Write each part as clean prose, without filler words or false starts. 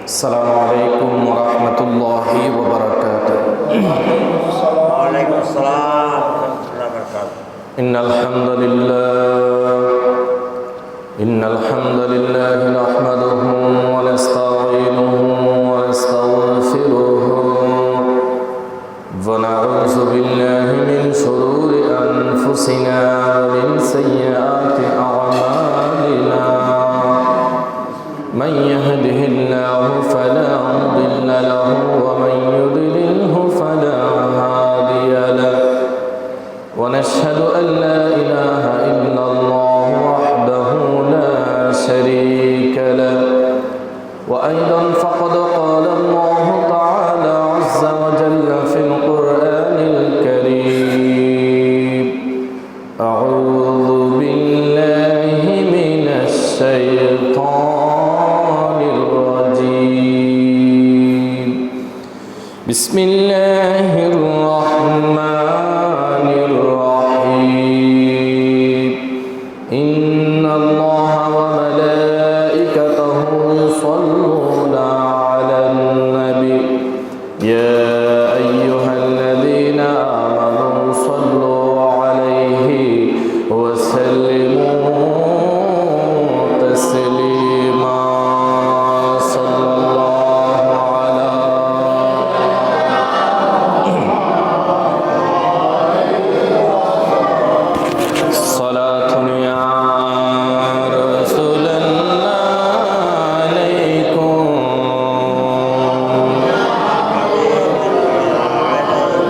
السلام عليكم ورحمة الله وبركاته. وعليكم السلام ورحمة الله وبركاته. إن الحمد لله نحمده ونستعينه ونستغفره ونعوذ بالله من شرور أنفسنا ومن سيئات أعمالنا. من يهده الله فلا مضل له ومن يضلله فلا هادي له. ونشهد أن لا إله إلا الله وحده لا شريك له. وأيضا فقد قال الله تعالى عز وجل في القرآن الكريم: أعوذ بالله من الشيطان الرجيم. بسم الله الرحمن الرحيم. إن الله وملائكته يصلون على النبي يا أيها الذين آمنوا صلوا عليه وسلموا تسليما. صلى الله على صلاة يا رسول الله عليكم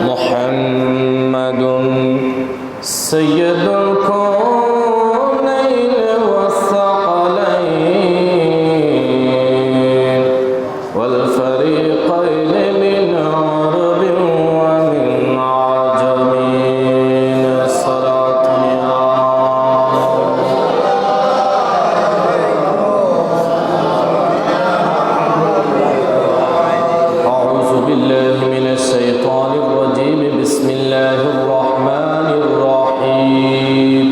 محمد سيد الكونين والثقلين والفريقين من عرب ومن عجم. صلاة أعوذ بالله من الشيطان الرجيم. بسم الله الرحمن الرحيم.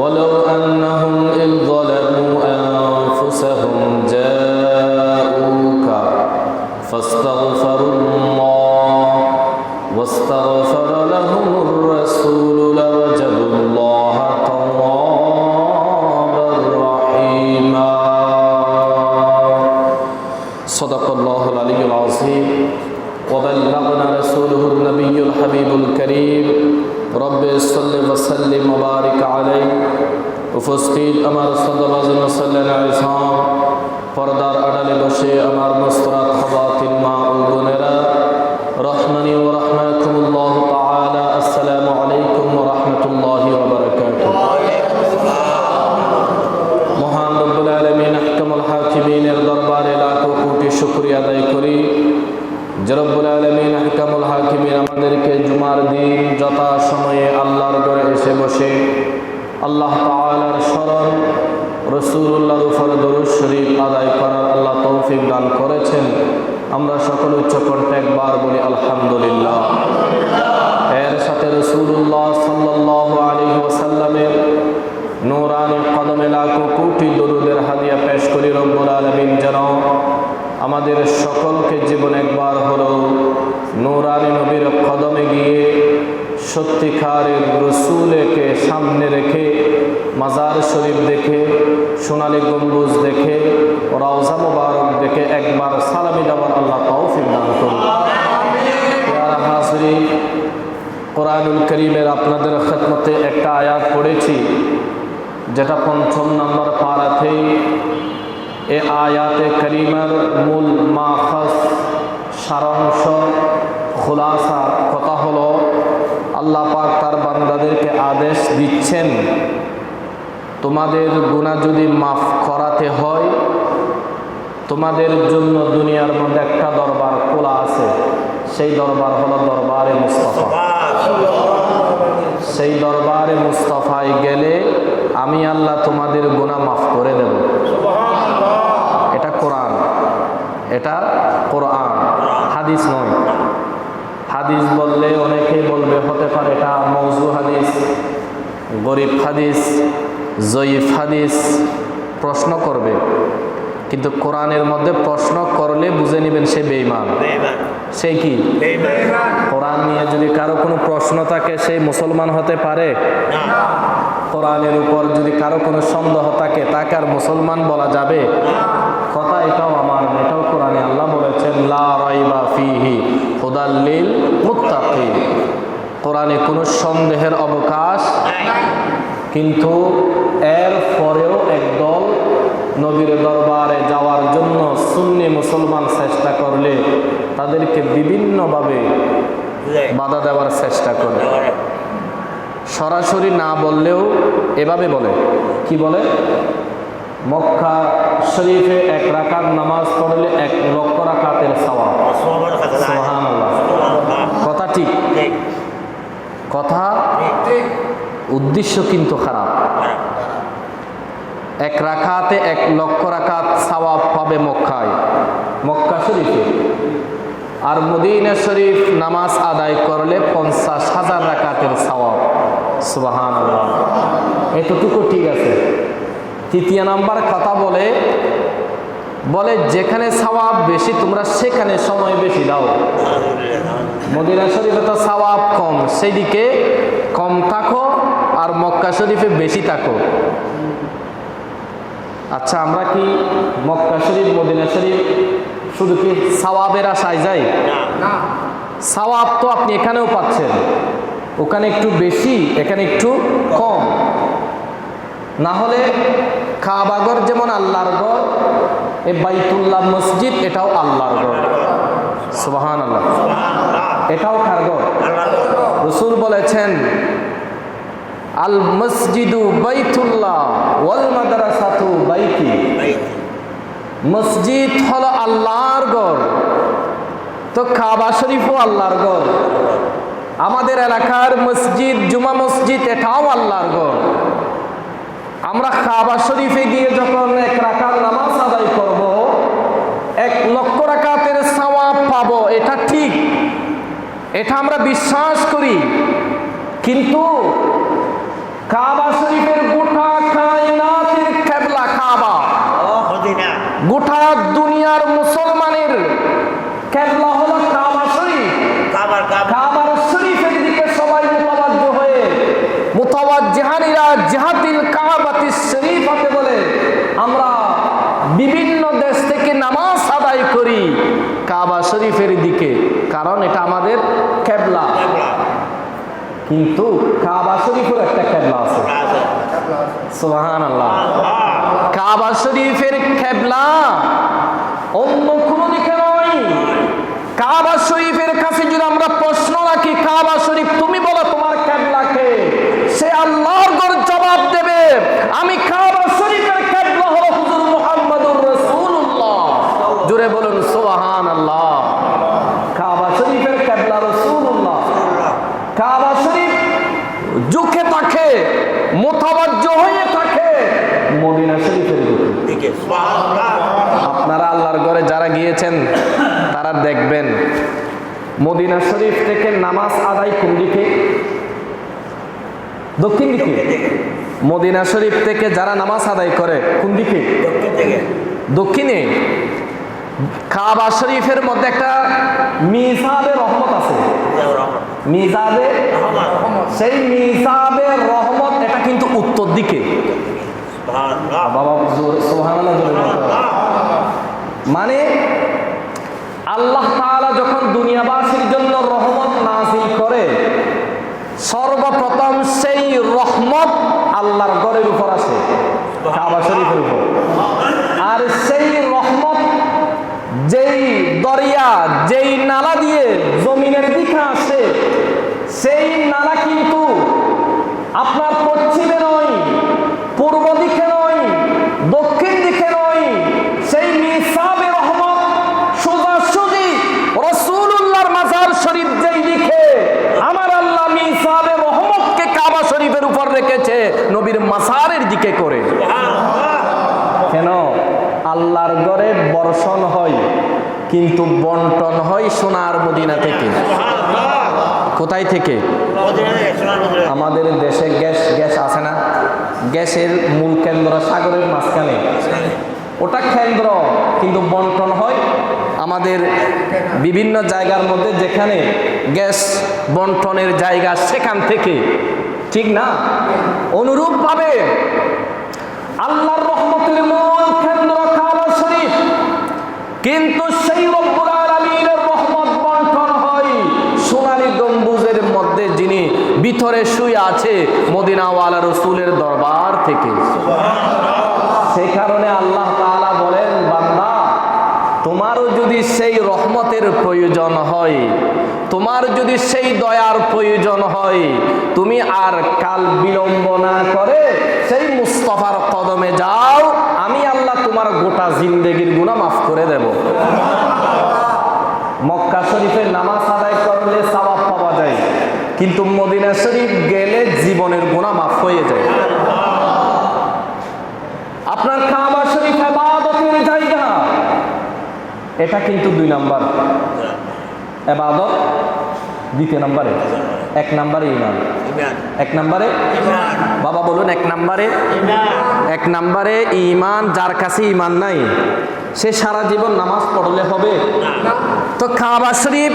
ولو أنهم إذ ظلموا أنفسهم جاءوك فاستغفروا الله واستغفر لهم الرسول لوجدوا الله توابا رحيما. صدق الله العلي العظيم وبلغنا رسوله النبي الحبيب الكريم. رب صل وسلم وبارك عليه. উপস্থিত আমার সদবাজন মুসল্লিয়ান ইসলাম, পর্দার আড়ালে বসে আমার মুস্তরাত খাওয়াতিন মা ও বোনেরা, রহমানি ওয়া রাহমাকুমুল্লাহ তাআলা, আসসালামু আলাইকুম ওয়া রাহমাতুল্লাহি ওয়া বারাকাতুহু। মহান রব্বুল আলামিন আহকামুল হাকিমিনের দরবারে লাখো কোটি শুকরিয়া আদায় করি যে রব্বুল আলামিন আহকামুল হাকিমিন আমাদেরকে জুমার দিন যথা সময়ে আল্লাহর ঘরে এসে বসে আল্লাহ তাআলার শরণ, রাসূলুল্লাহর উপর দরুদ শরীফ আদায় করার আল্লাহ তৌফিক দান করেছেন। আমরা সকলে উচ্চ কণ্ঠে একবার বলি আলহামদুলিল্লাহ। এর সাথে রাসূলুল্লাহ সাল্লাল্লাহু আলাইহি ওয়াসাল্লামের নূরানি কদমে লাখো কোটি দরুদের হাদিয়া পেশ করি রব্বুল আলামিন যেন আমাদের সকলকে জীবন একবার হলো নূরানি নবীর কদমে গিয়ে সত্যিকারের রসুলকে সামনে রেখে মাজার শরীফ দেখে, সোনালী গম্বুজ দেখে, রওজা মুবারক দেখে একবার সালামি দেওয়ার আল্লাহ তৌফিক দান করুন। প্রিয় হাজরিন, কোরআনুল কারীমের আপনাদের খেদমতে একটা আয়াত পড়েছি যেটা ৫ম নম্বর পারাতেই। এ আয়াতে কারিমার মূল মাখাস, সারাংশ, খুলাসা কথা হলো আল্লাহ পাক তার বান্দাদেরকে আদেশ দিচ্ছেন, তোমাদের গুনাহ যদি মাফ করাতে হয় তোমাদের জন্য দুনিয়ার মধ্যে একটা দরবার খোলা আছে। সেই দরবার হলো দরবারে মুস্তাফা। সেই দরবারে মুস্তাফায় গেলে আমি আল্লাহ তোমাদের গুনাহ মাফ করে দেব। এটা কোরআন, এটা কোরআন, হাদিস নয়। হাদিস বললে অনেকেই বলবে হতে পারে এটা মওযু হাদিস, গরিব হাদিস, জয়ীফ হাদিস প্রশ্ন করবে। কিন্তু কোরআনের মধ্যে প্রশ্ন করলে বুঝে নেবেন সে বেঈমান। সে কি? কোরআন নিয়ে যদি কারো কোনো প্রশ্ন থাকে সে মুসলমান হতে পারে? কোরআনের উপর যদি কারো কোনো সন্দেহ থাকে তাকে আর মুসলমান বলা যাবে? কথা এটাও আমার, এটাও কোরআনে আল্লাহ বলেছেন লা রাইবা ফিহি হুদাল লিল মুত্তাকিন। কোরআনে কোনো সন্দেহের অবকাশ, কিন্তু এর পরেও একদল নবীর দরবারে যাওয়ার জন্য সুন্নি মুসলমান চেষ্টা করলে তাদেরকে বিভিন্নভাবে বাধা দেওয়ার চেষ্টা করে। সরাসরি না বললেও এভাবে বলে, কি বলে? মক্কা শরীফে 1 রাকাত নামাজ পড়লে 1 লক্ষ রাকাতের সওয়াব। সুবহানাল্লাহ। কথা ঠিক, কথা উদ্দেশ্য কিন্তু খারাপ। 1 রাকাতে 1 লক্ষ রাকাত সওয়াব পাবে মক্কায়, মক্কা শরীফে। আর মদিনা শরীফ নামাজ আদায় করলে 50,000 রাকাতের সওয়াব। সুবহানাল্লাহ। এতটুকু ঠিক আছে। তৃতীয় নাম্বার কথা বলে যেখানে সওয়াব বেশি তোমরা সেখানে সময় বেশি দাও। মদিনা শরীফে তো সওয়াব কম, সেই দিকে কম থাকো, আর মক্কা শরীফে বেশি থাকো। আচ্ছা, আমরা কি মক্কা শরীফ মদিনা শরীফ শুধু কি সওয়াবের আশায় যাই? সওয়াব তো আপনি এখানেও পাচ্ছেন, ওখানে একটু বেশি এখানে একটু কম। না হলে কাবাঘর যেমন আল্লাহর ঘর, এই বাইতুল্লাহ মসজিদ এটাও আল্লাহর ঘর। সুবহানাল্লাহ। এটাও কার ঘর? রাসূল বলেছেন আল মসজিদু বাইতুল্লাহ ওয়াল মাদ্রাসাতু বাইতি। মসজিদ হলো আল্লাহর ঘর, তো কাবা শরীফও আল্লাহর ঘর। আমাদের এলাকার মসজিদ জুমা মসজিদ এটাও আল্লাহর ঘর। আমরা কাবা শরীফে গিয়ে যখন 1 রাকাত নামাজ আদায় করব 1 লক্ষ রাকাতের সওয়াব পাবো, এটা ঠিক, এটা আমরা বিশ্বাস করি। কিন্তু কাবা শরীফের গোটা কায়নাতের কিবলা কাবা, গোটা দুনিয়ার মুসলমানের কিবলা হলো কাবা শরীফ। কাবার শরীফের দিকে সবাই মুতাওয়াজ্জিহ হয়ে মুতাওয়াজ্জিহানিরা জিহাতিল কাবাতিস শরীফাতে বলে আমরা বিভিন্ন দেশ থেকে নামাজ আদায় করি কাবা শরীফের দিকে, কারণ এটা আমাদের কিবলা। কিন্তু কাবা শরীফের একটা কিবলা আছে। সুবহানাল্লাহ। কাবা শরীফের কিবলা অন্য কোনো দিকে নয়। কাবা শরীফের কাছে যদি আমরা প্রশ্ন রাখি, কাবা শরীফ তুমি বলো তোমার কিবলা কে, সে আল্লাহর ঘর জবাব দেবে আমি কাবা শরীফের কিবলা হলো হুজুর মুহাম্মদুর রাসূলুল্লাহ। জোরে বলুন সুবহানাল্লাহ। কাবা শরীফের কিবলা রাসূলুল্লাহ। কাবা শরীফ ঝুঁকে থাকে, মুতাওয়াজ্জিহ হয়ে থাকে মদিনা শরীফের দিকে। আপনারা আল্লাহর ঘরে যারা গিয়েছেন তারা দেখবেন মদিনা শরীফ থেকে নামাজ আদায় কোন দিকে? দক্ষিণ দিকে। মদিনা শরীফ থেকে যারা নামাজ আদায় করে কোন দিকে? দক্ষিণে। কাবা শরীফের মধ্যে একটা মিজাবে রহমত আছে, মিজাবে, সেই মিজাবে রহমত এটা কিন্তু উত্তর দিকে। বাবা সুবহানাল্লাহ। মানে আল্লাহ তাআলা যখন দুনিয়াবাসীর জন্য রহমত নাযিল করে সর্বপ্রথম সেই রহমত আল্লাহর ঘরের উপর আসে, কাবা শরীফের উপর। আর সেই রহমত যেই দরিয়া যেই নালা দিয়ে জমিনের দিকে আসে, সেই নালা কিন্তু আপনার পশ্চিমে নয়, পূর্ব দিকে নয়, দক্ষিণ দিকে নয়, সেই মিসাবে রহমত সোজাসুজি রাসূলুল্লাহর মাজার শরীফ যেই দিকে, আমার আল্লাহ মিসাবে রহমতকে কাবা শরীফের উপর রেখেছে নবীর মাজারের দিকে করে। কেন? আল্লাহর ঘরে বর্ষণ হয় কিন্তু বন্টন হয় সোনার মদিনা থেকে। কোথায় থেকে? আমাদের দেশে গ্যাস আছে না, গ্যাসের মূল কেন্দ্র সাগরের মাঝখানে। ওটা কেন্দ্র, কিন্তু বন্টন হয় আমাদের বিভিন্ন জায়গার মধ্যে, যেখানে গ্যাস বন্টনের জায়গা সেখান থেকে, ঠিক না? অনুরূপভাবে আল্লাহর রহমতের মূল কেন্দ্র কাবা শরীফ, কিন্তু সেই রব্বুল আলামিনের রহমত বন্টন হয় সোনালী গম্বুজের মধ্যে, যিনি ভিতরে শুয়ে আছে মদিনাওয়ালা রাসূলের দরবার থেকে। সেই কারণে আল্লাহ তাআলা বলেন, বান্দা, তোমারও যদি সেই রহমতের প্রয়োজন হয়, তোমার যদি সেই দয়ার প্রয়োজন হয়, তুমি আর কাল বিলম্ব না করে সেই মুস্তাফার কদমে যাও, আমি আল্লাহ তোমার গোটা জিন্দেগির গুনাহ মাফ করে দেব। মক্কা শরীফে নামাজ আদায় করলে সওয়াব পাওয়া যায়, কিন্তু মদিনা শরীফ গেলে জীবনের গুনাহ মাফ হয়ে যায়। আপনার কাবা শরীফ ইবাদতের জায়গা, এটা কিন্তু 2 নাম্বার ইবাদত, 2 নম্বরে 1 নম্বরে ঈমান। 1 নম্বরে বাবা বলুন, 1 নম্বরে 1 নম্বরে ঈমান। যার কাছে ঈমান নাই সে সারা জীবন নামাজ পড়লে হবে? তো কাবা শরীফ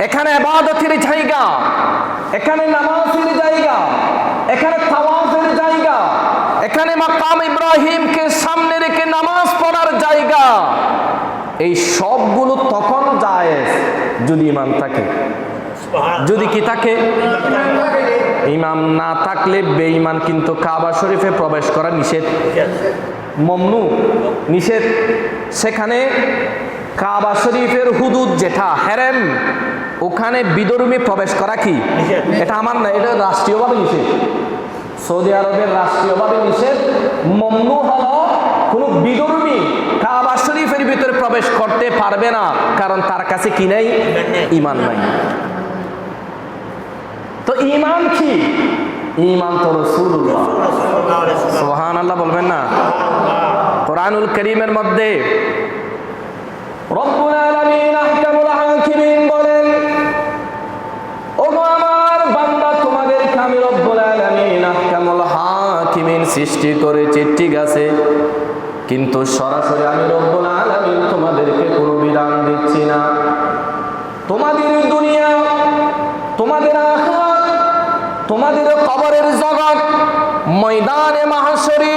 এখানে ইবাদতের জায়গা, এখানে নামাজের জায়গা, এখানে তাওয়াফের জায়গা, এখানে মাকাম ইব্রাহিমকে সামনে রেখে নামাজ পড়ার জায়গা। এই সবগুলো তখন জায়েজ যদি ঈমান থাকে। যদি কি থাকে? ঈমান না থাকলে বেঈমান কিন্তু কাবা শরীফে প্রবেশ করা নিষেধ, মমনু, নিষেধ। সেখানে কাবা শরীফের হুদুদ যেটা হেরেম, ওখানে বিদরুমে প্রবেশ করা কি? এটা আমার না, এটা রাষ্ট্রীয়ভাবে নিষেধ। সৌদি আরবের রাষ্ট্রীয়ভাবে নিষেধ। মমনু হলো কোন বিদরুমি কাবা শরীফের ভিতরে প্রবেশ করতে পারবে না, কারণ তার কাছে কি নেই? ঈমান নাই। তো ঈমান কি? ঈমান তো রাসূলুল্লাহ, সুবহানাল্লাহ বলবেন না? কোরআনুল কারীমের মধ্যে রব্বুল আলামিন আহকামুল হাকিমিন বলেন, ওগো আমার বান্দা, তোমাদেরকে আমি রব্বুল আলামিন আহকামুল হাকিমিন সৃষ্টি করেছি, ঠিক আছে, কিন্তু সরাসরি আমি রব্বুল আলামিন তোমাদেরকে কোনো বিধান দিচ্ছি না। তোমাদের দুনিয়া, তোমাদের আখিরাত, তোমাদের কবরের জগৎ, ময়দানে মাহশরে,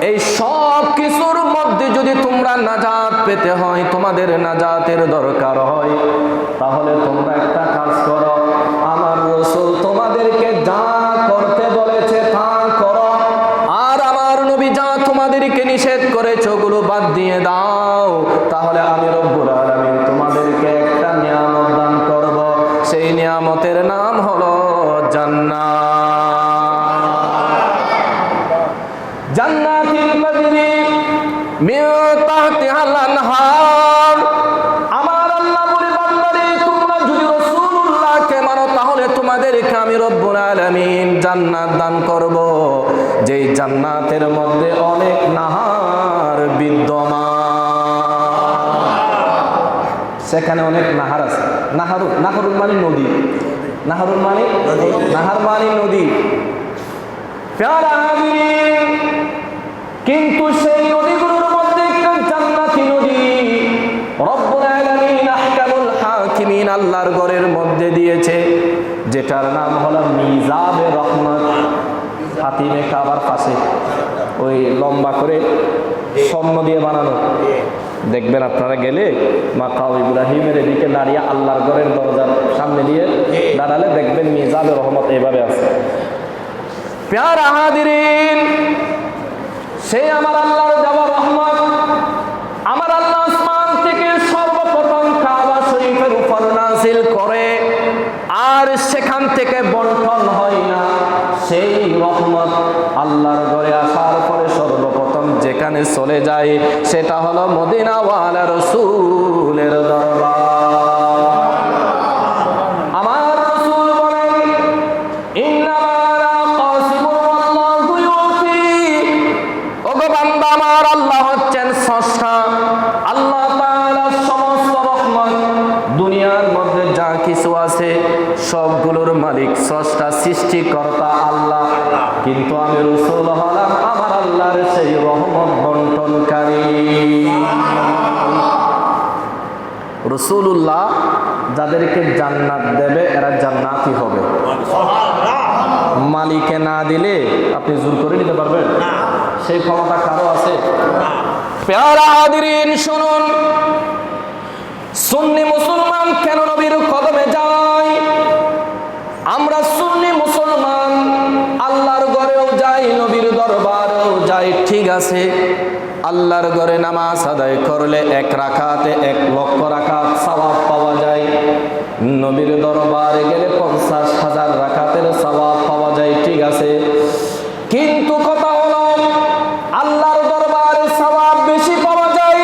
এই সব কিছুর মধ্যে যদি তোমরা নাজাত পেতে হয়, তোমাদের নাজাতের দরকার হয়, তাহলে তোমরা একটা কাজ করো, আমার রাসূল তোমাদেরকে যা করতে বলেছে তা করো, আর আমার নবী যা তোমাদেরকে নিষেধ করেছে ওগুলো বাদ দিয়ে দাও। তাহলে আমি রব্বুল আলামিন তোমাদেরকে একটা নিয়ামত দান করব, সেই নিয়ামতের নাম হলো জান্নাতুল তাজরি মিন তাহতিহাল আনহার। আমার আল্লাহ বলে, বান্দারে, তোমরা যদি রাসূলুল্লাহকে মানো, তাহলে তোমাদেরকে আমি রব্বুল আলামিন জান্নাত দান করব, যেই জান্নাতের মধ্যে অনেক নাহার বিদ্যমান। সেখানে অনেক নাহার আছে। নাহরুল মানে নদী, নাহরুল মানে নাহার মানে নদী। প্যারা হাজিরিন, কিন্তু সেই নদীগুলোর মধ্যে একটা জান্নাতি নদী রব্বুল আলামিন আহকামুল হাকিমিন আল্লাহর ঘরের মধ্যে দিয়েছে, যেটার নাম হলো মিজাবে রহমত। হাতিমে কাবার পাশে ওই লম্বা করে স্বর্ণ দিয়ে বানানো, দেখবেন আপনারা গেলে মাকাম ইব্রাহিমের এদিকে দাঁড়িয়ে আল্লাহর ঘরের দরজার সামনে দিয়ে দাঁড়ালে দেখবেন মিজাবে রহমত এইভাবে আছে। প্যারা হাজিরিন, সেই আমার আল্লাহর দেওয়া রহমত, আমার আল্লাহ আসমান থেকে সর্বপ্রথম কাবা শরীফের উপর নাযিল করে, আর সেখান থেকে বন্টন হয় না। সেই রহমত আল্লাহর ঘরে আসার পরে সর্বপ্রথম যেখানে চলে যায় সেটা হলো মদিনাওয়ালা রাসূলের দরবার। আমার রাসূল বলেন, আমার আল্লাহ হচ্ছেন স্রষ্টা। আল্লাহ তাআলার সমস্ত রহমত, দুনিয়ার মধ্যে যা কিছু আছে সবগুলোর মালিক, স্রষ্টা, সৃষ্টিকর্তা আল্লাহ, কিন্তু আমি রাসূল হলাম আমার আল্লাহর সেই রহমত বন্টনকারী। রাসূলুল্লাহ যাদেরকে জান্নাত দেবে এরা জান্নাতি হবে। মালিকে না দিলে আপনি জোর করে নিতে পারবেন? সেই ক্ষমতা কারো আছে? প্যারা হাদিরিন শুনুন, সুন্নি মুসলমান কেন নবীর কদমে যায়? আমরা সুন্নি মুসলমান আল্লাহর ঘরেও যাই, নবীর দরবারেও যাই, ঠিক আছে। আল্লাহর ঘরে নামাজ আদায় করলে 1 রাকাতে 1 লক্ষ রাকাত সওয়াব পাওয়া যায়। নবীর দরবারে গেলে 50,000 রাকাতের সওয়াব পাওয়া যায়, ঠিক আছে। কিন্তু কথা হলো আল্লাহর দরবারে সওয়াব বেশি পাওয়া যায়,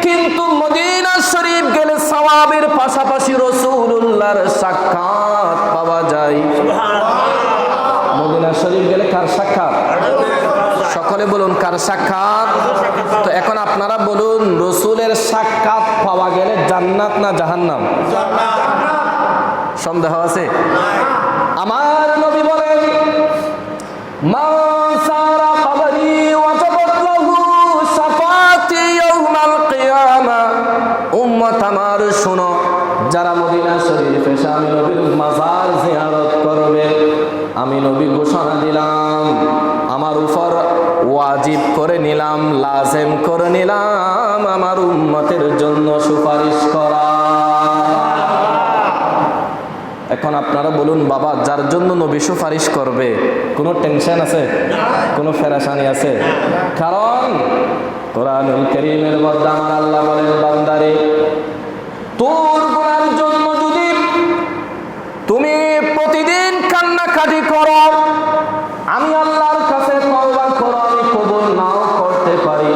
কিন্তু মদিনা শরীফ গেলে সওয়াবের পাশাপাশি রাসূলুল্লাহর সাক্ষাৎ পাওয়া যায়। মদিনা শরীফ গেলে কার সাক্ষাৎ? সকলে বলুন কার সাক্ষাৎ? তো এখন আপনারা বলুন, রাসূলের সাক্ষাৎ পাওয়া গেলে জান্নাত না জাহান্নাম? সন্দেহ আছে? আমার নবী বলেন, মান সারা কবরি ওয়াজাবাত লাহু শাফাতি ইয়াউমাল কিয়ামা। উম্মত আমার শোনো, যারা মদিনা শরীফে এসে আমি নবীর মাজার জিয়ারত করবে, আমি নবী ঘোষণা দিলাম, আমার উপর ওয়াজিব করে নিলাম, লাজিম করে নিলাম আমার উম্মতের জন্য সুপারিশ করা। এখন আপনারা বলুন বাবা, যার জন্য নবী সুপারিশ করবে কোনো টেনশন আছে? কোনো ফেরেশানি আছে? কারণ কোরআনুল কারীমের মধ্যে আমার আল্লাহ বলেন, বান্দারে তোর গুনার জন্য যদি তুমি প্রতিদিন কান্নাকাটি করো, আমি আল্লাহর কাছে তওবা করো, আমি কবুল নাও করতে পারি।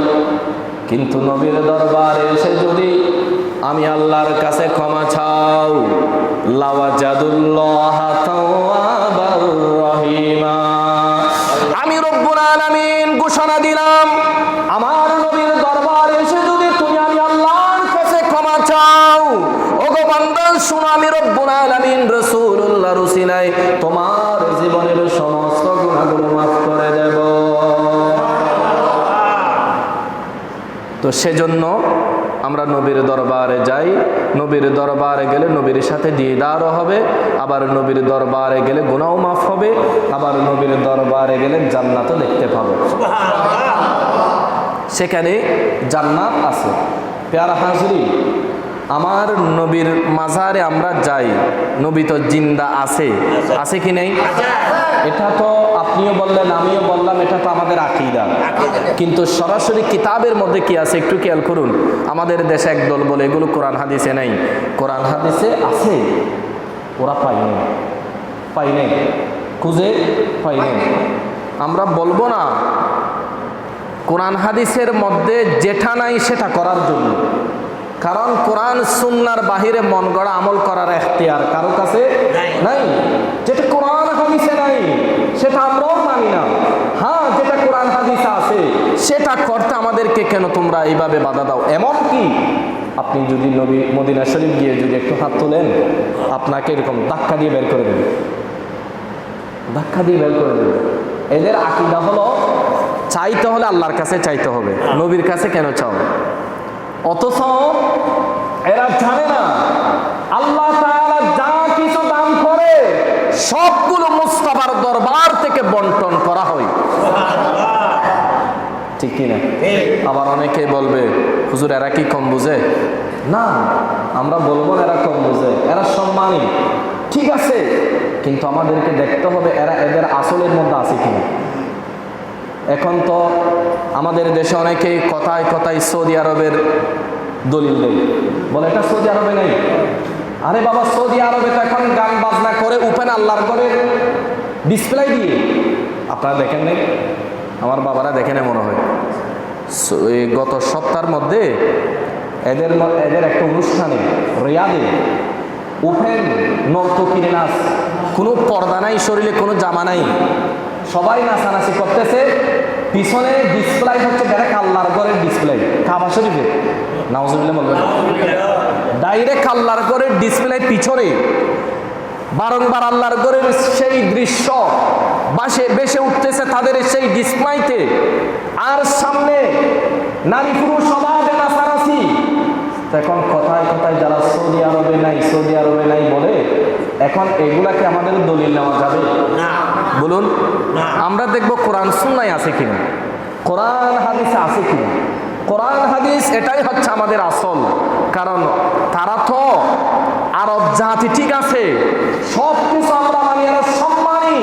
কিন্তু নবীর দরবারে এসে যদি আমি আল্লাহর কাছে ক্ষমা চাও, লাওয়াজাদুল্লাহ তাওয়াবার রহিমা। আমি রব্বুল আলামিন ঘোষণা দিলাম, আমার নবীর দরবারে এসে যদি তুমি আমি আল্লাহর কাছে ক্ষমা চাও, ওগো বান্দা শুনো, আমি রব্বুল আলামিন রাসূলুল্লাহর উসিলায় তোমার জীবনের সমস্ত গুনাহগুলো মাফ করে দেব। তো সেজন্য আমরা নবীর দরবারে যাই। নবীর দরবারে গেলে নবীর সাথে দিদারও হবে, আবার নবীর দরবারে গেলে গুনাহও মাফ হবে, আবার নবীর দরবারে গেলে জান্নাতও দেখতে পাবো। সেখানে জান্নাত আছে। প্যারা হাজরিন, আমার নবীর মাজারে আমরা যাই, নবী তো জিন্দা আছে, আছে কি নেই? এটা তো আপনিও বললেন, আমিও বললাম, এটা তো আমাদের আকীদা। কিন্তু সরাসরি কিতাবের মধ্যে কি আছে একটু খেয়াল করুন। আমাদের দেশে একদল বলে এগুলো কোরআন হাদিসে নেই। কোরআন হাদিসে আছে, ওরা পাই নাই, খুঁজে পাই নাই। আমরা বলবো না কোরআন হাদিসের মধ্যে যেটা নাই সেটা করার জন্য, কারণ কোরআন সুন্নাহর বাহিরে মন গড়া আমল করার এখতিয়ার কারো কাছে নাই। যেটা কোরআন হাদিসে নাই সেটা আমরাও মানি না। হ্যাঁ, যেটা কোরআন হাদিসে আছে সেটা করতে আমাদেরকে কেন তোমরা এইভাবে বাধা দাও? এমন কি আপনি যদি নবী মদিনা শরীফ গিয়ে যদি একটু হাত তোলেন, আপনাকে এরকম ধাক্কা দিয়ে বের করে দেবে, ধাক্কা দিয়ে বের করে দেবে। এদের আকীদা হলো চাইতে হলে আল্লাহর কাছে চাইতে হবে, নবীর কাছে কেন চাও? অথচ এরা জানে না আল্লাহ তাআলা যা কিছু দান করে সবগুলো মুস্তাফার দরবার থেকে বন্টন করা হয়, ঠিক কিনা? আবার অনেকে বলবে, হুজুর এরা কি কম বুঝে? না, আমরা বলবো না এরা কম বুঝে, এরা সম্মানী, ঠিক আছে, কিন্তু আমাদেরকে দেখতে হবে এরা এদের আসলের মধ্যে আছে কিনা। এখন তো আমাদের দেশে অনেকেই কথায় কথায় সৌদি আরবের দলিল দেয়, বলে এটা সৌদি আরবে নেই। আরে বাবা, সৌদি আরবে তো এখন গান বাজনা করে ওপেন আল্লাহর ঘরে ডিসপ্লে দিয়ে, আপনারা দেখেন নাই? আমার বাবারা দেখেন মনে হয়। গত সপ্তাহের মধ্যে এদের একটা অনুষ্ঠানে রিয়াদে ওপেন নর্তকীর নাচ, কোনো পর্দা নাই, শরীরে কোনো জামা নাই, সবাই নাচানাচি করতেছে, পিছনে ডিসপ্লে হচ্ছে ডাইরেক্ট আল্লাহর ঘরের ডিসপ্লে, কাবা শরীফে, নাউজুবিল্লাহ বলবেন, ডাইরেক্ট আল্লাহর ঘরের ডিসপ্লে পিছনে বারংবার আল্লাহর ঘরের সেই দৃশ্য বেশে উঠতেছে তাদের সেই ডিসপ্লেতে, আর সামনে নারী পুরুষ সবাই নাচানাচি, তো এখন কথায় কথায় যারা সৌদি আরবে নাই বলে, এখন এগুলাকে আমাদের দলিল নেওয়া যাবে? না। বলুন। না। আমরা দেখব কোরআন সুন্নায় আছে কিনা, কোরআন হাদিসে আছে কিনা। কোরআন হাদিস এটাই হচ্ছে আমাদের আসল, কারণ তারা তো আরব জাতি, ঠিক আছে, সব কিছু আমরা মানি, এরা সম্মানী,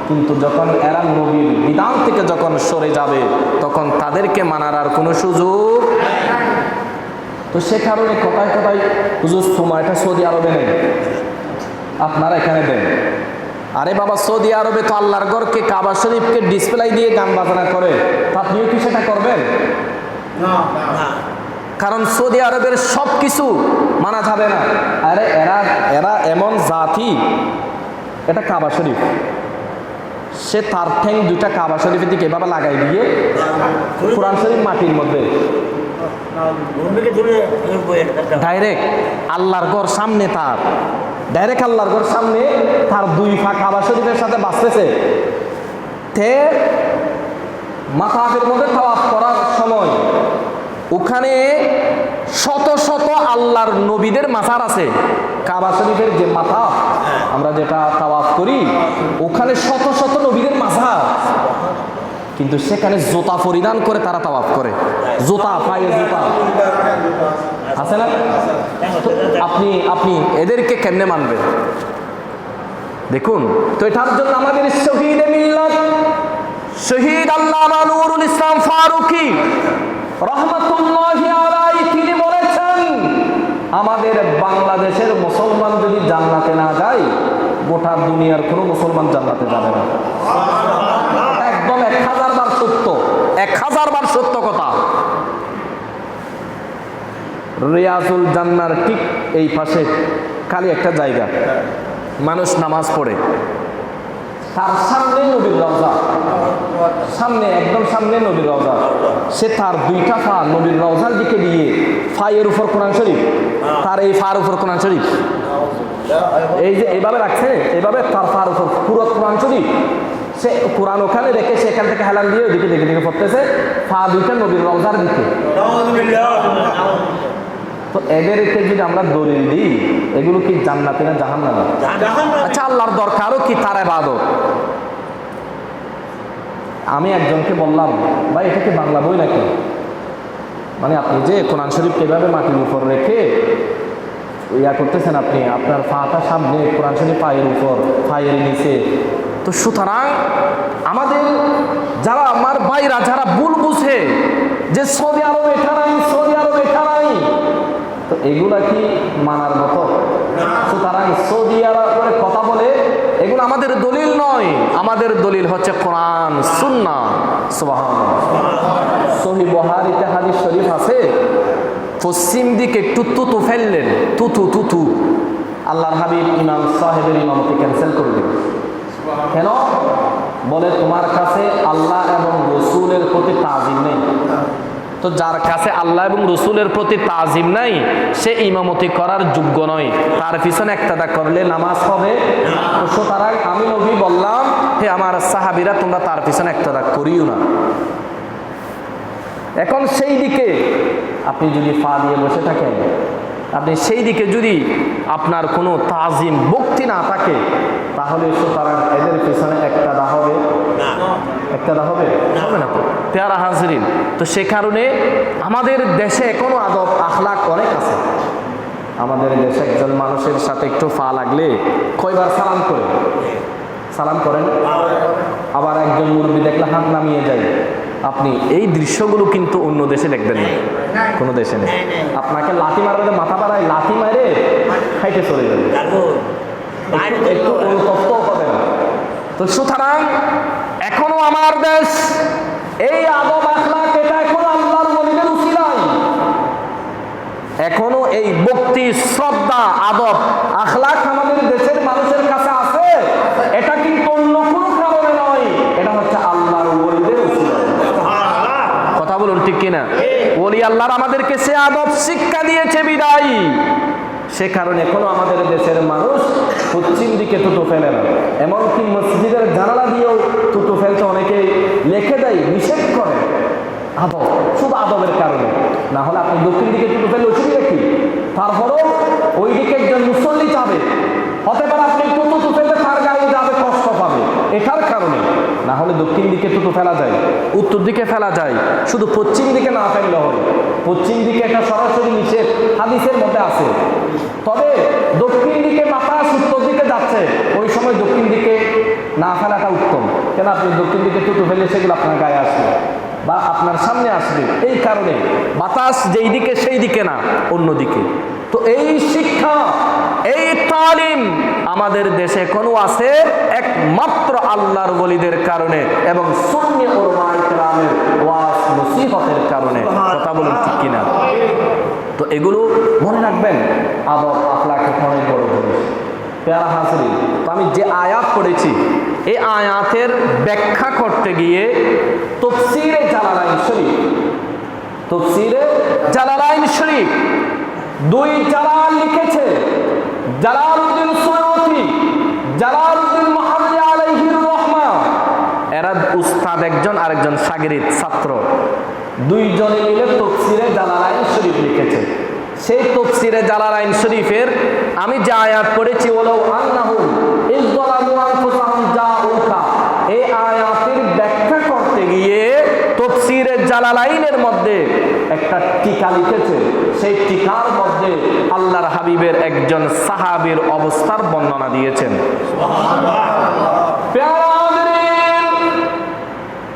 কিন্তু যখন এরা নবীর বিধান থেকে যখন সরে যাবে তখন তাদেরকে মানার আর কোনো সুযোগ। তো সে কারণে কথায় কথায় হুজুর সময়টা সৌদি আরবে নেই, আপনারা এখানে দেন। আরে বাবা, সৌদি আরবে তো আল্লাহর ঘরকে, কাবা শরীফকে ডিসপ্লে দিয়ে গান বাজনা করে, তা আপনিও কি সেটা করবেন? না। কারণ সৌদি আরবের সব কিছু মানা যাবে না। আরে এরা এমন জাতি, এটা কাবা শরীফ, সে তার ঠ্যাং দুইটা কাবা শরীফের দিকে এভাবে লাগাই দিয়ে কোরআন শরীফ মাটির মধ্যে ডাইরেক্ট আল্লাহর ঘর সামনে, তার ডাইরেক্ট আল্লাহর ঘর সামনে তার দুই পা কাবা শরীফের সাথে বাঁচতেছে। তে মাতাফের মধ্যে তাওয়াফ করার সময় ওখানে শত শত আল্লাহর নবীদের মাজার আছে। কাবা শরীফের যে মাথা আমরা যেটা তাওয়াফ করি, ওখানে শত শত নবীদের মাজার, কিন্তু সেখানে জুতা পরিধান করে তারা তাওয়াফ করে, জুতা, পায়ে জুতা আছে না? তো আপনি এদেরকে কেমনে মানবেন? দেখুন, তো এটার জন্য আমাদের শহীদ মিল্লাত শহীদ আল্লামা নুরুল ইসলাম ফারুকী রহমাতুল্লাহি আলাইহি তিনি বলেছেন, আমাদের বাংলাদেশের মুসলমান যদি জান্নাতে না যায়, গোটা দুনিয়ার কোনো মুসলমান জান্নাতে যাবে না। একদম 1000 বার সত্য, 1000 বার সত্য কথা। রিয়াজুল জান্নার ঠিক এই পাশে খালি একটা জায়গা, মানুষ নামাজ পড়ে, তার সামনে নবীর রওজা, সামনে একদম সামনে নবীর রওজা, সে তার দুইটা পা নবীর রওজার দিকে দিয়ে ফায়ের উপর কোরআন শরীফ, তার এই ফার উপর কোরআন শরীফ, এই যে এইভাবে রাখছে, এইভাবে তার ফার উপর পুরো কোরআন শরীফ, সে কোরআন ওখানে রেখে সেখান থেকে হেলান দিয়ে ওদিকে দেখে দেখে পড়তেছে, পা দুইটা নবীর রওজার দিকে। তো এদেরকে যদি আমরা দলিল দিই, এগুলো কি জান্নাতে না জাহান্নামে? আচ্ছা, আল্লাহর দরকারও কি তার ইবাদত? আমি একজনকে বললাম, ভাই এটা কি বাংলা বই নাকি? মানে আপনি যে কোরআন শরীফ কিভাবে মাটির উপর রেখে ইয়া করতেছেন, আপনি আপনার পাটা সামনে, কোরআন শরীফ পায়ের উপর, পায়ের নিচে। তো সুতরাং আমাদের যারা আমার ভাইরা যারা ভুল বুঝে যে সৌদি আরব এটা নাই, সৌদি আরব এটা নাই, তো এগুলা কি মানার মতো? সুতরাং সৌদি আরবের কথা বলে এগুলো আমাদের দলিল নয়, আমাদের দলিল হচ্ছে কোরআন সুন্নাহ। সুবহানাল্লাহ। সহিহ বুখারীতে হাদিস শরীফ আছে, পশ্চিম দিকে একটু তুতু ফেললেন, তুতু আল্লাহর হাবিব ইমাম সাহেবের ইমামতি ক্যান্সেল করে দিলেন। কেন? বলে তোমার কাছে আল্লাহ এবং রসুলের প্রতি তাজিম নেই। তো যার কাছে আল্লাহ এবং রসুলের প্রতি তাজিম নাই, সে ইমামতি করার যোগ্য নয়, তার পিছনে একটাদা করলে নামাজ হবে। সুতরাং আমি নবী বললাম, হে আমার সাহাবীরা, তোমরা তার পিছনে একটাদা করিও না। এখন সেই দিকে আপনি যদি পা দিয়ে বসে থাকেন, আপনি সেই দিকে যদি আপনার কোনো তাজিম ভক্তি না থাকে, তাহলে সুতরাং এদের পিছনে একটাদা হবে, একটাদা হবে না। পেয়ারা হাজরিন, তো সে কারণে আমাদের দেশে এখনো আদব আখলাক অনেক আছে। আমাদের দেশে একজন মানুষের সাথে একটু পা লাগলে কয়বার সালাম করে, সালাম করেন। আবার একজন মুরব্বী দেখলে হাত নামিয়ে যায়। আপনি এই দৃশ্যগুলো কিন্তু অন্য দেশে দেখবেন না, কোনো দেশে নেই। আপনাকে লাথি মারবে, মাথা পাড়ায় লাথি মারে খাইতে চলে যাবে, একটু অনুতপ্ত হবে না। তো সুতরাং এখনো আমার দেশ এই আদব আখলাক, এটা এখনো আল্লাহর ওলিদের উসিলায়, এখনো এই ভক্তি, শ্রদ্ধা, আদব আখলাক আমাদের দেশের মানুষের কাছে আছে। এটা কিন্তু অন্য কোনো কারণে নয়, এটা হচ্ছে আল্লাহর ওলিদের উসিলায়। কথা বলুন ঠিক কিনা? ওলি আল্লাহর আমাদেরকে সে আদব শিক্ষা দিয়েছে বিদায়, সে কারণে এখনো আমাদের দেশের মানুষ পশ্চিম দিকে থুতু ফেলে না। এমনকি মসজিদের জানালা দিয়েও থুতু ফেলতে অনেকে লিখে দেয়, নিষেধ করে। আদব, শুধু আদবের কারণে। না হলে আপনি দক্ষিণ দিকে থুতু ফেললে অসুবিধা কি? তারপরও ওই দিকে একজন মুসল্লি যাবে, হতে পারে আপনি টুতু ফেলতে তার গায়ে যাবে, কষ্ট পাবে এটার কারণে। না হলে দক্ষিণ দিকে টুতু ফেলা যায়, উত্তর দিকে ফেলা যায়, শুধু পশ্চিম দিকে না ফেললে হয়। পশ্চিম দিকে এটা সরাসরি নিষেধ হাদিসের মধ্যে আছে। তবে দক্ষিণ দিকে বাতাস উত্তর দিকে যাচ্ছে, ওই সময় দক্ষিণ দিকে না ফেলাটা উত্তম। কেন আপনি দক্ষিণ দিকে টুতু ফেলে সেগুলো আপনার গায়ে আসবে বা আপনার সামনে আসবে, এই কারণে বাতাস যেই দিকে সেই দিকে না, অন্যদিকে। তো এই শিক্ষা, এই তালিম আমাদের দেশে কোনো আছে একমাত্র আল্লাহর ওলিদের কারণে এবং সুন্নি উলামায়ে কেরামের ওয়াজ নসিহতের কারণে। কথা বলুন ঠিক কিনা? তো এগুলো মনে রাখবেন, আদব আখলাকের অনেক বড় জিনিস। প্যারা হাজরিন, তো আমি যে আয়াত পড়েছি এই আয়াতের ব্যাখ্যা করতে গিয়ে তাফসীরে জালালাইন শরীফ দুই জালাল লিখেছে, জালালউদ্দিন সুয়ুতী, জালালউদ্দিন মুহাম্মদ আলাইহির রহমা। এরা উস্তাদ একজন আরেকজন শাগিরিদ ছাত্র, দুইজনে মিলে তাফসীরে জালালাইন শরীফ লিখেছে। সেই তাফসীরে জালালাইন শরীফের আমি যে আয়াত পড়েছি, ওয়ালাউ আন্নাহুম ইযযালামু আনফুসাহুম জাউকা, এই আয়াতের ব্যাখ্যা করতে গিয়ে তাফসীরে জালালাইনের মধ্যে একটা টিকা লিখেছে। সেই টিকার মধ্যে আল্লাহর হাবিবের একজন সাহাবীর অবস্থার বর্ণনা দিয়েছেন। সুবহানাল্লাহ।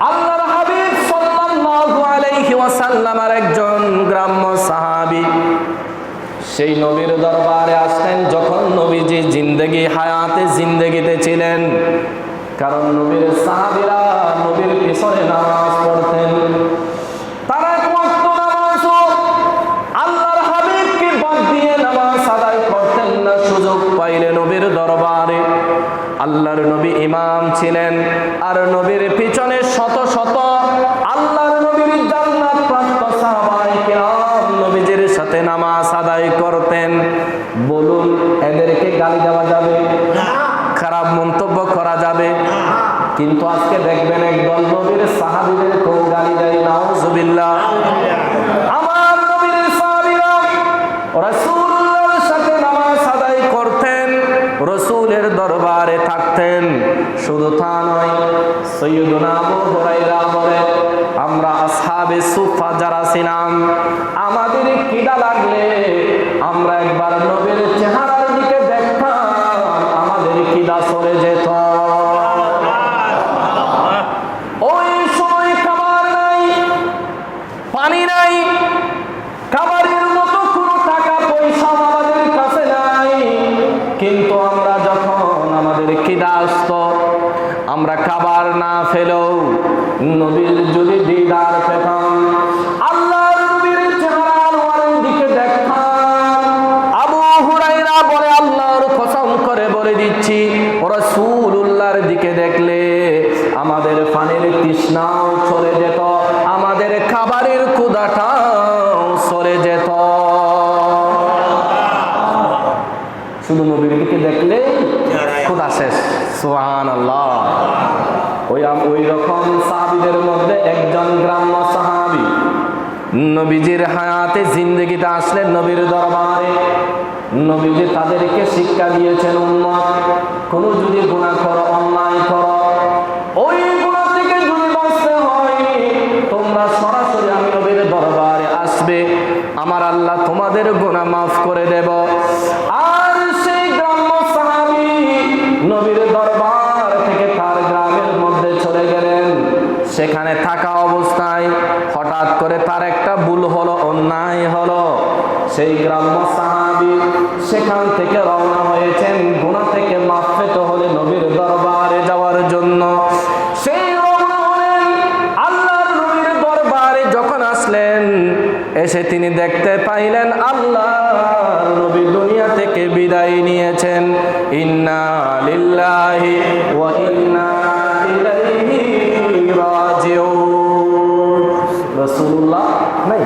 আল্লাহর হাবিব সাল্লাল্লাহু আলাইহি ওয়াসাল্লামের একজন গ্রাম্য সাহাবী সেই নবীর দরবারে আসলেন যখন নবীজি জিন্দেগিতে ছিলেন। কারণ নবীর সাহাবীরা নবীর পিছনে নামাজ পড়তেন, তারা এক ওয়াক্ত নামাজ আল্লাহর হাবিবকে বাদ দিয়ে নামাজ আদায় করতেন না। সুযোগ পাইলে নবীর দরবারে, আল্লাহর নবী ইমাম ছিলেন আর নবীর পিছনে শত শত আল্লাহর নবীর জান্নাত প্রাপ্ত সাহাবায়ে কেরাম নবীজির সাথে নামাজ আদায় করতেন। বলুন, এদেরকে গালি দেওয়া যাবে? খারাপ মন্তব্য করা যাবে? কিন্তু আজকে দেখবেন একদল নবীর সাহাবীদের কেউ গালি দেয়, নাউজুবিল্লাহ। আমার নবীর সাহাবীরা রাসূলুল্লাহর সাথে নামাজ আদায় করতেন, রাসূলের দরবারে থাকতেন। শুধু তা নয়, সাইয়্যিদুনা আবু হুরায়রা বলেন, আমরা আসহাবে সুফা যারা ছিলাম, আমাদের খিদা লাগলে আমরা একবার নবীর চেহারার দিকে দেখতাম, আমাদের খিদা চলে যেত। ওই সময় খাবার নাই, পানি নাই, খাবারের মতো কোনো টাকা পয়সা আমাদের কাছে নাই। কিন্তু আমরা যখন আমাদের খিদা আসতো, আমরা খাবার না ফেলেও নবীর যদি দিদার পেতাম, আল্লাহর নবীর চেহারার দিকে দেখতাম। আবু হুরায়রা বলে, আল্লাহর কসম করে বলে দিচ্ছি, রাসূলুল্লাহর দিকে দেখলে আমাদের পানির তৃষ্ণাও চলে যেত, আমাদের খাবারের ক্ষুধাটাও চলে যেত। শুধু নবীর দিকে দেখলে ক্ষুধা শেষ। সুবহানাল্লাহ। ওই রকম সাহাবীদের মধ্যে একজন গ্রাম্য সাহাবী নবীজির হায়াতে জিন্দেগিতে আসলেন নবীর দরবারে। নবীজি তাদেরকে শিক্ষা দিয়েছেন, উম্মত কোন যদি গুনাহ করো, অন্যায় করো, ওই গুনাহ থেকে যদি বাঁচতে হয় তোমরা সরাসরি আমি নবীর দরবারে আসবে, আমার আল্লাহ তোমাদের গুনাহ মাফ করে দেব। আর সেই গ্রাম্য সাহাবী নবীর দরবার থেকে তার গ্রামের মধ্যে চলে গেলেন। সেখানে থাকা অবস্থায় হঠাৎ করে তার একটা ভুল হলো, অন্যায় হলো। সেই গ্রাম্য সাহাবী সেখান থেকে রওনা হয়েছেন গুনাহ থেকে মাফ পেতে হলে নবীর দরবারে যাওয়ার জন্য। সেই রওনা হলেন আল্লাহর নবীর দরবারে। যখন আসলেন, এসে তিনি দেখতে পাইলেন আল্লাহর নবী দুনিয়া থেকে বিদায় নিয়েছেন। ইন্না লিল্লাহি ওয়া ইন্না ইলাইহি রাজিউন। রাসূলুল্লাহ নাই,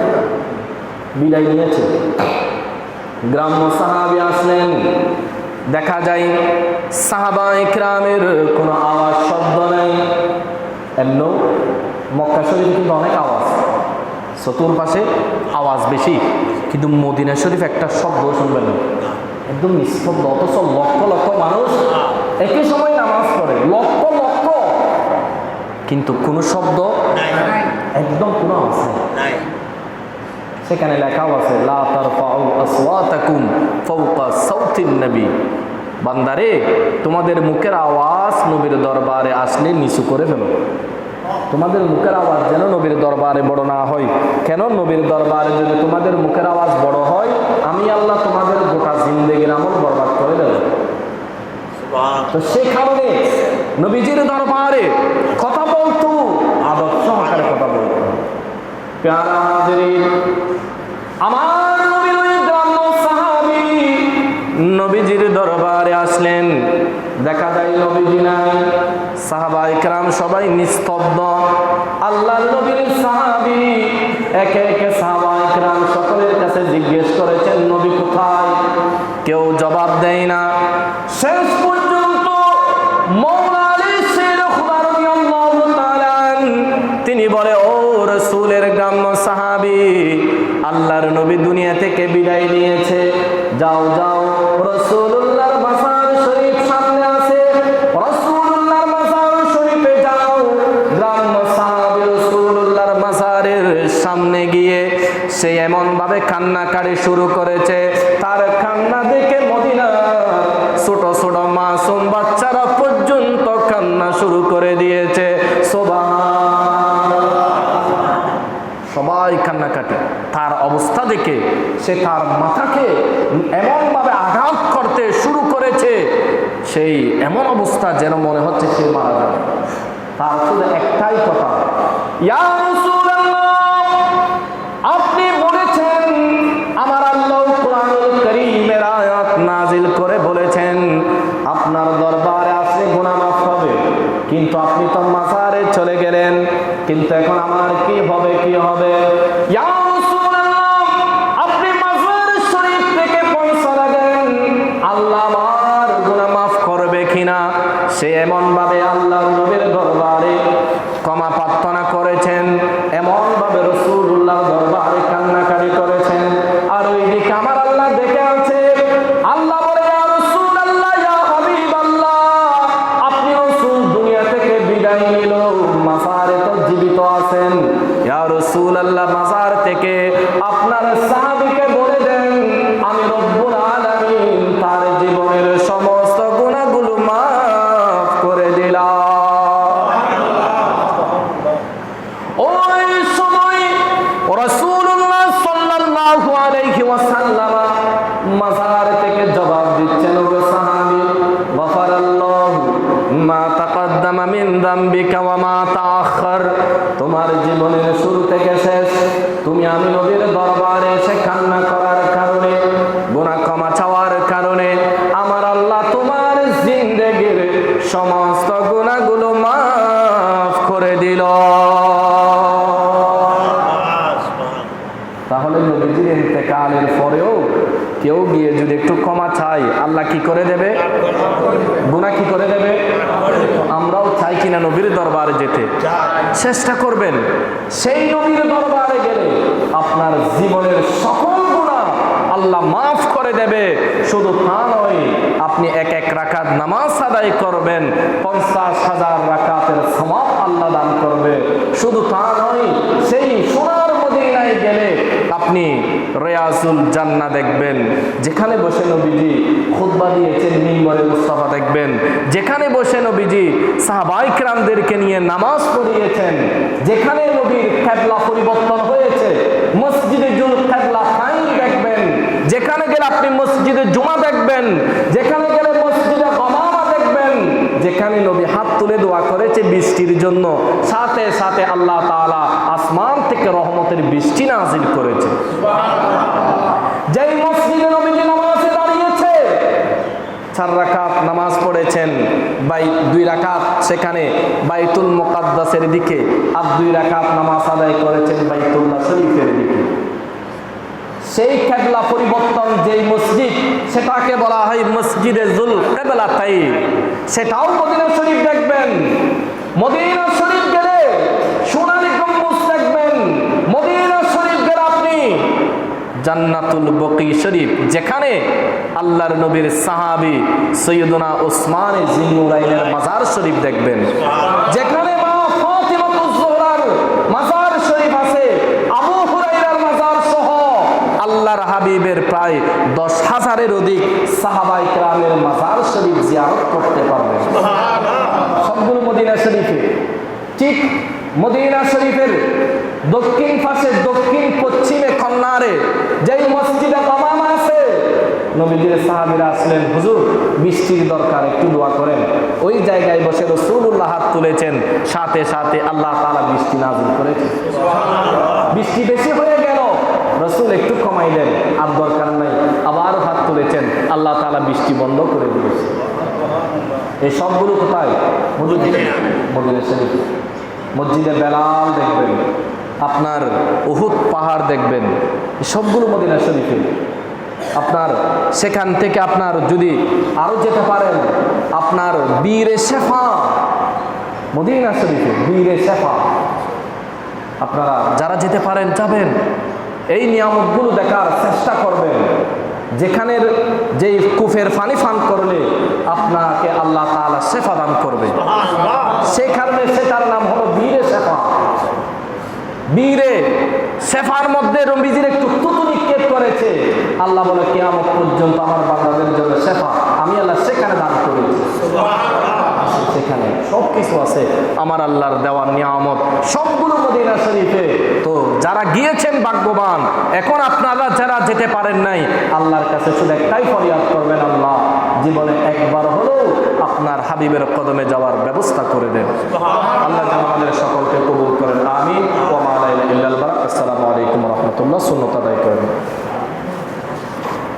বিদায় নিয়েছে। গ্রাম্য সাহাবী আসলেন, দেখা যায় সাহাবায়ে কেরামের কোনো আওয়াজ শব্দ নাই। এমন মক্কা শরীফে কিন্তু অনেক আওয়াজ, চতুর্পাশে আওয়াজ বেশি, কিন্তু মদিনা শরীফ একটা শব্দ শুনবেন না, একদম নিস্তব্ধ। অথচ লক্ষ লক্ষ মানুষ একই সময় নামাজ পড়ে, লক্ষ লক্ষ, কিন্তু কোনো শব্দ, একদম কোনো আওয়াজ নেই। সেখানে লেখাও আছে লা তারফাউ আসওয়াতাকুম ফাওকা সাউতিন নবী, বান্দারে তোমাদের মুখের আওয়াজ নবীর দরবারে আসলে নিচু করে ফেলো। তোমাদের মুখের আওয়াজ যেন নবীর দরবারে বড় না হয়। কেন? নবীর দরবারে যদি তোমাদের মুখের আওয়াজ বড় হয়, আমি আল্লাহ তোমাদের গোটা জিন্দেগির আমল বরবাদ করে দেব। তো সেই কারণে নবীজির দরবারে কথা বলতো, আদর্শ সহকারে কথা বলতো। প্যারা হাজিরিন, আমার নবীর ওই গ্রাম্য সাহাবী নবীজির দরবারে আসলেন, দেখা যায় নবীজি নাই, সাহাবায়ে কেরাম সবাই নিস্তব্ধ। আল্লাহর নবীর সাহাবী একে একে সাহাবায়ে কেরাম সকলের কাছে জিজ্ঞেস করেছেন নবী কোথায়? কেউ জবাব দেয় না। শেষ পর্যন্ত মওলা আলী শের খুদা রাদিয়াল্লাহু তাআলা তিনি বলে, ও রাসূলের গ্রাম্য সাহাবী, আল্লাহর নবী দুনিয়া থেকে বিদায় নিয়েছে, যাও যাও রাসূলুল্লাহর মাজার শরীফ সামনে আছে, রাসূলুল্লাহর মাজার শরীফে যাও। গ্রাম্য সাহাবী রাসূলুল্লাহর মাজারের সামনে গিয়ে সে এমন ভাবে কান্নাকাটি শুরু করেছে, তার কান্না দেখে মদিনার ছোট ছোট মাসুম বাচ্চারা পর্যন্ত কান্না শুরু করে দিয়েছে। সবাই কান্নাকাটি। তার অবস্থা দেখে সে তার মাথাকে এমনভাবে আঘাত করতে শুরু করেছে, সেই এমন অবস্থা যেন মনে হচ্ছে সে মারা যাবে। তার শুধু একটাই কথা, ইয়া রাসূলুল্লাহ, আপনি বলেছেন, আমার আল্লাহ কোরআনুল কারীমের আয়াত নাজিল করে বলেছেন আপনার দরবারে আসলে গুনাহ মাফ হবে, কিন্তু আপনি তো মাজারে চলে গেলেন, কিন্তু এখন আমার কি হবে, কি হবে? ইয়া রাসূলুল্লাহ, আপনি মাজার শরীফ থেকে পয়সা দেন, আল্লাহ আমার গুনাহ মাফ করবে কিনা? সে এমন ভাবে আল্লাহর নবীর দরবারে ক্ষমা প্রার্থনা করেছেন, এমন ভাবে রাসূলুল্লাহর দরবারে কান্নাকাটি করেছেন। আর ওইদিকে আমার আল্লাহ দেখে আছে। আল্লাহ বলে, ইয়া রাসূলুল্লাহ, ইয়া হাবিবাল্লাহ, আপনি রাসূল দুনিয়া থেকে বিদায় নিল, মাজারে তো জীবিত আছেন। ইয়া রাসূলুল্লাহ, মাজার থেকে আপনার সাহাবীকে বলে দেন আমি রব্বুল আলামিন তার জীবনের সমস্ত গুনাহগুলো মাফ করে দিলাম। ওই সময় রাসূলুল্লাহ সাল্লাল্লাহু আলাইহি ওয়াসাল্লাম মাজার থেকে জবাব দিচ্ছেন, ও সাহাবী, গফারাল্লাহু মা তাকদ্দামা মিন যামবিকা ওয়া মা তাআখার, তোমার জীবনের শুরু থেকে শেষ তুমি আমি নবীর দরবারে এসে কান্না করার কারণে, গুনাহ ক্ষমা চাওয়ার কারণে আমার আল্লাহ তোমার জিন্দেগীর সমস্ত গুনাহগুলো মাফ করে দিল। তাহলে নবীজির ইন্তেকালের পরেও কেউ গিয়ে যদি একটু ক্ষমা চাই, আল্লাহ কি করে দেবে? গুনাহ কি করে দেবে? আমরাও চাই কিনা নবীর দরবারে যেতে? চেষ্টা করবেন। সেই নবীর দরবারে গেলে আপনার জীবনের সকল গুনাহ আল্লাহ মাফ করে দেবে। শুধু তা নয়, আপনি এক এক রাকাত নামাজ আদায় করবেন, 50,000 রাকাতের সওয়াব আল্লাহ দান করবে। শুধু তা নয়, সেই সোনার মদিনায় গেলে আপনি রিয়াজুল জান্নাহ দেখবেন, যেখানে বসে নবীজি খুতবা দিয়েছেন মিম্বরে মুস্তাফা দেখবেন, যেখানে বসে নবীজি সাহাবায়ে কেরামদেরকে নিয়ে নামাজ পড়িয়েছেন, যেখানে নবীর কিবলা পরিবর্তন হয়েছে, মসজিদে জুল কিবলা খান দেখবেন, যেখানে গেলে আপনি মসজিদে জুমা দেখবেন, যেখানে গেলে মসজিদে গমামা দেখবেন, যেখানে নবী হাত তুলে দোয়া করেছে বৃষ্টির জন্য, সাথে সাথে আল্লাহ তাআলা আসমান থেকে রহমতের বৃষ্টি নাযিল করেছে। যেই মসজিদে নবীজি নামাজে দাঁড়িয়েছে, 4 রাকাত নামাজ পড়েছেন, 2 রাকাত সেখানে বাইতুল মুকাদ্দাসের দিকে, আর 2 রাকাত নামাজ আদায় করেছেন বাইতুল্লাহ শরীফের দিকে। সেই কিবলা পরিবর্তন যেই মসজিদ, সেটাকে বলা হয় মসজিদে জুল কিবলাতাইন। সেটাও মদিনা শরীফ দেখবেন। মদিনা শরীফ গেলে সোনালী গম্বুজ দেখবেন, মদিনা জান্নাতুল বকি শরীফ, যেখানে আল্লাহর নবীর সাহাবী সৈয়দনা ওসমান জিন্নুরাইনের মাজার শরীফ দেখবেন, যেখানে মা ফাতিমাতুজ জোহরার মাজার শরীফ আছে, আবু হুরায়রার মাজার সহ আল্লাহর হাবিবের প্রায় 10,000-এর অধিক সাহাবায়ে কেরামের মাজার শরীফ জিয়ারত করতে পারবেন। সবগুলো মদিনা শরীফে। ঠিক মদিনা শরীফের দক্ষিণ পাশে, দক্ষিণ পশ্চিমে কর্নারে যেই মসজিদে কমামা আছে, নবীজির সাহাবীরা আসলেন, হুজুর বৃষ্টির দরকার, একটু দোয়া করেন। ওই জায়গায় বসে রাসূলুল্লাহ হাত তুলেছেন, সাথে সাথে আল্লাহ তাআলা বৃষ্টি নাযিল করেছেন। বৃষ্টি বেশি হয়ে গেল, রাসূল একটু কমাইলেন, আর দরকার নাই, আবার হাত তুলেছেন, আল্লাহ তাআলা বৃষ্টি বন্ধ করে দিয়েছে। এই সবগুলো কোথায়? মদিনা শরীফ। মসজিদে বেলাল দেখবেন, আপনার উহুদ পাহাড় দেখবেন, সবগুলো মদিনা শরীফে। আপনার সেখান থেকে আপনার যদি আরো যেতে পারেন, আপনার বীরে শেফা, মদিনা শরীফে বীরে শেফা, আপনারা যারা যেতে পারেন যাবেন, এই নিয়ামতগুলো দেখার চেষ্টা করবেন। যেখানের যেই কুফের পানি পান করলে আপনাকে আল্লাহ তাআলা শেফা দান করবে, সেই কারণে সেটার নাম হলো বীরে শেফা। বীরে শেফার মধ্যে নবীজির একটু তুতু নিক্ষেপ করেছে, আল্লাহ বলে কিয়ামত পর্যন্ত আমার বান্দাদের জন্য শেফা আমি আল্লাহ সেখানে দান করেছি। সেখানে সবকিছু আছে, আমার আল্লাহর দেওয়া নিয়ামত সবগুলো মদিনা শরীফে। তো যারা গিয়েছেন ভাগ্যবান। এখন আপনারা যারা যেতে পারেন নাই, আল্লাহর কাছে শুধু একটাই ফরিয়াদ করবেন, আল্লাহ জীবনে একবার হলেও আপনার হাবিবের কদমে যাওয়ার ব্যবস্থা করে দেন। আল্লাহ যেন আমাদের সকলকে কবুল করেন, আমিন। ওয়া মা লা ইলাহা ইল্লাল বারাক। আসসালামু আলাইকুম ওয়া রাহমাতুল্লাহ। সুন্নাত আদায় করেন।